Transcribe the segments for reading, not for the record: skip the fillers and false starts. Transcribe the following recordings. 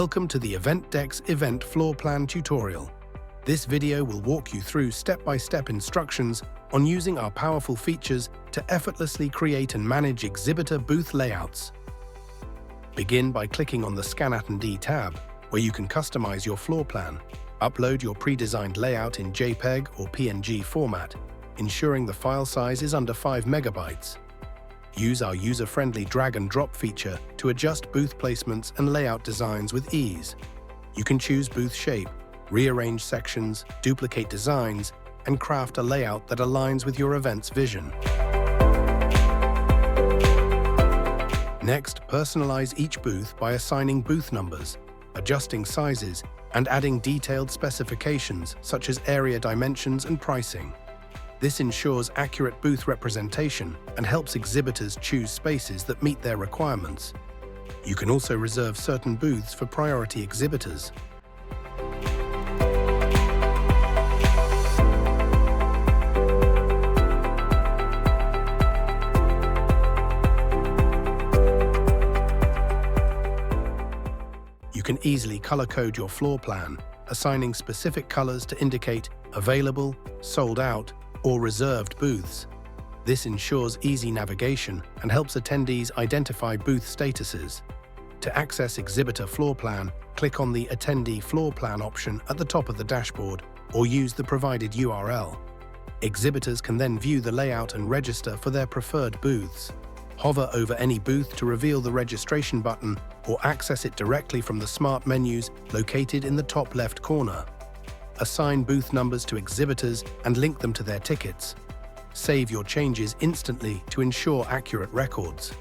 Welcome to the Eventdex Event Floor Plan tutorial. This video will walk you through step-by-step instructions on using our powerful features to effortlessly create and manage exhibitor booth layouts. Begin by clicking on the Scan Attendee tab, where you can customize your floor plan. Upload your pre-designed layout in JPEG or PNG format, ensuring the file size is under 5 megabytes. Use our user-friendly drag-and-drop feature to adjust booth placements and layout designs with ease. You can choose booth shape, rearrange sections, duplicate designs, and craft a layout that aligns with your event's vision. Next, personalize each booth by assigning booth numbers, adjusting sizes, and adding detailed specifications such as area dimensions and pricing. This ensures accurate booth representation and helps exhibitors choose spaces that meet their requirements. You can also reserve certain booths for priority exhibitors. You can easily color code your floor plan, assigning specific colors to indicate available, sold out, or reserved booths. This ensures easy navigation and helps attendees identify booth statuses. To access exhibitor floor plan, click on the Attendee Floor Plan option at the top of the dashboard or use the provided URL. Exhibitors can then view the layout and register for their preferred booths. Hover over any booth to reveal the registration button or access it directly from the smart menus located in the top left corner. Assign booth numbers to exhibitors and link them to their tickets. Save your changes instantly to ensure accurate records.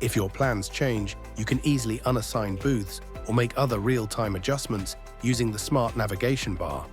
If your plans change, you can easily unassign booths or make other real-time adjustments using the smart navigation bar.